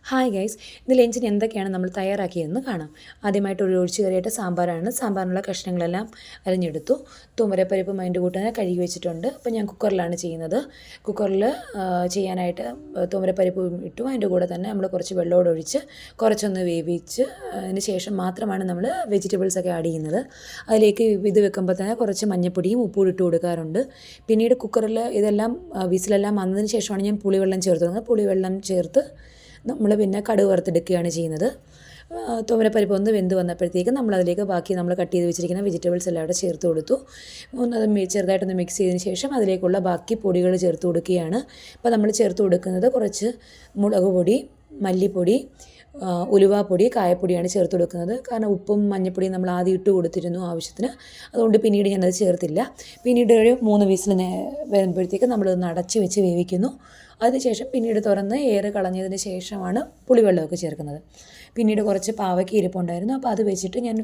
Hi guys, ഇന്ന് ലഞ്ചിന് എന്തൊക്കെയാണ് നമ്മൾ തയ്യാറാക്കിയതെന്ന് കാണാം. ആദ്യമായിട്ട് ഒരു ഒഴിച്ചു കറിയായിട്ട് സാമ്പാറാണ്. സാമ്പാറിനുള്ള കഷ്ണങ്ങളെല്ലാം അരിഞ്ഞെടുത്തു. തുമരപ്പരിപ്പ് അതിൻ്റെ കൂട്ടനെ കഴുകി വെച്ചിട്ടുണ്ട്. അപ്പോൾ ഞാൻ കുക്കറിലാണ് ചെയ്യുന്നത്. കുക്കറിൽ ചെയ്യാനായിട്ട് തുമരപ്പരിപ്പ് ഇട്ടു. അതിൻ്റെ കൂടെ തന്നെ നമ്മൾ കുറച്ച് വെള്ളമോടെ ഒഴിച്ച് കുറച്ചൊന്ന് വേവിച്ച് അതിന് ശേഷം മാത്രമാണ് നമ്മൾ വെജിറ്റബിൾസൊക്കെ ആഡ് ചെയ്യുന്നത്. അതിലേക്ക് ഇത് വെക്കുമ്പോൾ തന്നെ കുറച്ച് മഞ്ഞൾപ്പൊടിയും ഉപ്പും ഇട്ട് കൊടുക്കാറുണ്ട്. പിന്നീട് കുക്കറിൽ ഇതെല്ലാം വിസിലെല്ലാം വന്നതിന് ശേഷമാണ് ഞാൻ പുളിവെള്ളം ചേർത്ത് പുളിവെള്ളം ചേർത്ത് നമ്മൾ പിന്നെ കടുക് വറുത്തെടുക്കുകയാണ് ചെയ്യുന്നത്. തുമരപ്പരിപ്പ് ഒന്ന് വെന്ത് വന്നപ്പോഴത്തേക്കും നമ്മളതിലേക്ക് ബാക്കി നമ്മൾ കട്ട് ചെയ്ത് വെച്ചിരിക്കുന്ന വെജിറ്റബിൾസ് എല്ലാം അവിടെ ചേർത്ത് കൊടുത്തു. അത് ചെറുതായിട്ടൊന്ന് മിക്സ് ചെയ്തതിന് ശേഷം അതിലേക്കുള്ള ബാക്കി പൊടികൾ ചേർത്ത് കൊടുക്കുകയാണ്. അപ്പോൾ നമ്മൾ ചേർത്ത് കൊടുക്കുന്നത് കുറച്ച് മുളക് പൊടി, മല്ലിപ്പൊടി, ഉലുവാപ്പൊടി, കായപ്പൊടിയാണ് ചേർത്ത് കൊടുക്കുന്നത്. കാരണം ഉപ്പും മഞ്ഞൾപ്പൊടിയും നമ്മൾ ആദ്യം ഇട്ട് കൊടുത്തിരുന്നു ആവശ്യത്തിന്. അതുകൊണ്ട് പിന്നീട് ഞാനത് ചേർത്തില്ല. പിന്നീട് ഒരു 3 വിസിൽ വരുമ്പോഴത്തേക്ക് നമ്മളതൊന്ന് അടച്ച് വെച്ച് വേവിക്കുന്നു. അതിനുശേഷം പിന്നീട് തുറന്ന് എയർ കളഞ്ഞതിന് ശേഷമാണ് പുളിവെള്ളമൊക്കെ ചേർക്കുന്നത്. പിന്നീട് കുറച്ച് പാവയ്ക്ക ഇരിപ്പുണ്ടായിരുന്നു. അപ്പോൾ അത് വെച്ചിട്ട് ഞാൻ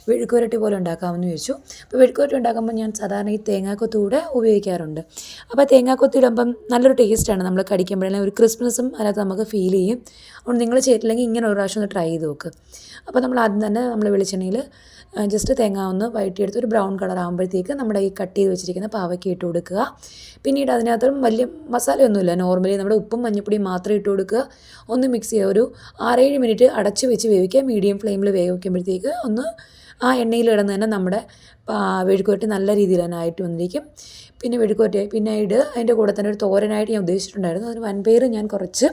മെഴുക്കുവരട്ടി പോലെ ഉണ്ടാക്കാമെന്ന് ചോദിച്ചു. അപ്പോൾ മെഴുക്കുവരട്ടി ഉണ്ടാക്കുമ്പോൾ ഞാൻ സാധാരണ ഈ തേങ്ങാക്കൊത്ത് കൂടെ ഉപയോഗിക്കാറുണ്ട്. അപ്പോൾ തേങ്ങാക്കൊത്ത് ഇടുമ്പം നല്ലൊരു ടേസ്റ്റാണ്. നമ്മൾ കടിക്കുമ്പോഴെല്ലാം ഒരു ക്രിസ്മസും അതിനകത്ത് നമുക്ക് ഫീൽ ചെയ്യും. അതുകൊണ്ട് നിങ്ങൾ ചെയ്തിട്ടില്ലെങ്കിൽ ഇങ്ങനെ ഒരു പ്രാവശ്യം ഒന്ന് ട്രൈ ചെയ്ത് നോക്ക്. അപ്പോൾ നമ്മൾ ആദ്യം തന്നെ നമ്മൾ വെളിച്ചെണ്ണയിൽ ജസ്റ്റ് തേങ്ങ ഒന്ന് വഴറ്റിയെടുത്ത് ഒരു ബ്രൗൺ കളർ ആകുമ്പോഴത്തേക്ക് നമ്മുടെ ഈ കട്ട് ചെയ്ത് വെച്ചിരിക്കുന്ന പാവയ്ക്ക ഇട്ട് കൊടുക്കുക. പിന്നീട് അതിനകത്തും വലിയ മസാലയൊന്നുമില്ല, നോർമലി നമ്മുടെ ഉപ്പും മഞ്ഞൾപ്പൊടിയും മാത്രം ഇട്ട് കൊടുക്കുക. ഒന്ന് മിക്സ് ചെയ്യുക. ഒരു 6-7 മിനിറ്റ് അടച്ച് വെച്ച് വേവിക്കുക. മീഡിയം ഫ്ലെയിമിൽ വേവിക്കുമ്പോഴത്തേക്ക് ഒന്ന് ആ എണ്ണയിൽ കിടന്ന് തന്നെ നമ്മുടെ മെഴുക്കുവരട്ടി നല്ല രീതിയിൽ തന്നെ ആയിട്ട് വന്നിരിക്കും. പിന്നെ മെഴുക്കുവരട്ടി പിന്നീട് അതിൻ്റെ കൂടെ തന്നെ ഒരു തോരനായിട്ട് ഞാൻ ഉദ്ദേശിച്ചിട്ടുണ്ടായിരുന്നു. അതിന് വൻപയർ ഞാൻ കുറച്ച്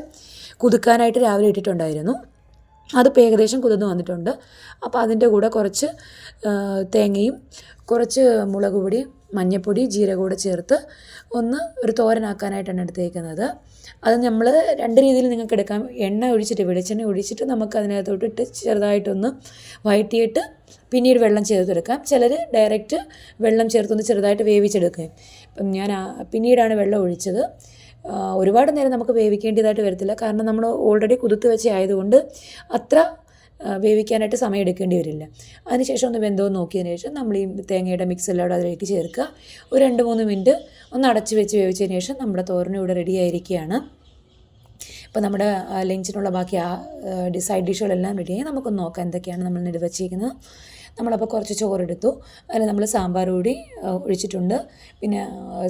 കുതുക്കാനായിട്ട് രാവിലെ ഇട്ടിട്ടുണ്ടായിരുന്നു. അതിപ്പോൾ ഏകദേശം കുതിർന്ന് വന്നിട്ടുണ്ട്. അപ്പോൾ അതിൻ്റെ കൂടെ കുറച്ച് തേങ്ങയും കുറച്ച് മുളക് പൊടി, മഞ്ഞൾപ്പൊടി, ജീരകം കൂടെ ചേർത്ത് ഒന്ന് ഒരു തോരനാക്കാനായിട്ടാണ് എടുത്തേക്കുന്നത്. അത് നമ്മൾ 2 രീതിയിൽ നിങ്ങൾക്ക് എടുക്കാം. എണ്ണ ഒഴിച്ചിട്ട് വെളിച്ചെണ്ണ ഒഴിച്ചിട്ട് നമുക്ക് അതിനകത്തോട്ടിട്ട് ചെറുതായിട്ടൊന്ന് വഴറ്റിയിട്ട് പിന്നീട് വെള്ളം ചേർത്തെടുക്കാം. ചിലർ ഡയറക്റ്റ് വെള്ളം ചേർത്തൊന്ന് ചെറുതായിട്ട് വേവിച്ചെടുക്കുകയും. ഇപ്പം ഞാൻ പിന്നീടാണ് വെള്ളം ഒഴിച്ചത്. ഒരുപാട് നേരം നമുക്ക് വേവിക്കേണ്ടതായിട്ട് വരത്തില്ല. കാരണം നമ്മൾ ഓൾറെഡി കുതിർത്ത് വെച്ച ആയതുകൊണ്ട് അത്ര വേവിക്കാനായിട്ട് സമയം എടുക്കേണ്ടി വരില്ല. അതിനുശേഷം ഒന്ന് വെന്തോ നോക്കിയതിന് ശേഷം നമ്മൾ ഈ തേങ്ങയുടെ മിക്സ് എല്ലാം അതിലേക്ക് ചേർക്കുക. ഒരു 2-3 മിനിറ്റ് ഒന്ന് അടച്ച് വെച്ച് വേവിച്ചതിന് ശേഷം നമ്മുടെ തോരനും ഇവിടെ റെഡി ആയിരിക്കുകയാണ്. ഇപ്പോൾ നമ്മുടെ ലഞ്ചിനുള്ള ബാക്കി സൈഡ് ഡിഷുകളെല്ലാം റെഡിയായി. നമുക്കൊന്ന് നോക്കാം എന്തൊക്കെയാണ് നമ്മൾ എടുത്ത് വച്ചിരിക്കുന്നത്. നമ്മളപ്പോൾ കുറച്ച് ചോറെടുത്തു. അതിൽ നമ്മൾ സാമ്പാർ കൂടി ഒഴിച്ചിട്ടുണ്ട്. പിന്നെ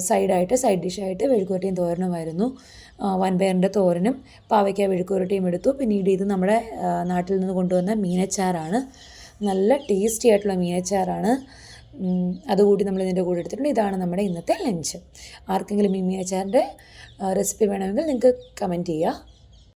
സൈഡ് ഡിഷായിട്ട് മെഴുക്കുവരട്ടിയും തോരനുമായിരുന്നു. വൻപയറിൻ്റെ തോരനും പാവയ്ക്ക മെഴുക്കുവരട്ടിയും എടുത്തു. പിന്നീട് ഇത് നമ്മുടെ നാട്ടിൽ നിന്ന് കൊണ്ടുവന്ന മീനച്ചാറാണ്. നല്ല ടേസ്റ്റി ആയിട്ടുള്ള മീനച്ചാറാണ്. അതുകൂടി നമ്മൾ ഇതിൻ്റെ കൂടെ എടുത്തിട്ടുണ്ട്. ഇതാണ് നമ്മുടെ ഇന്നത്തെ ലഞ്ച്. ആർക്കെങ്കിലും ഈ മീനച്ചാറിൻ്റെ റെസിപ്പി വേണമെങ്കിൽ നിങ്ങൾക്ക് കമൻറ്റ് ചെയ്യുക.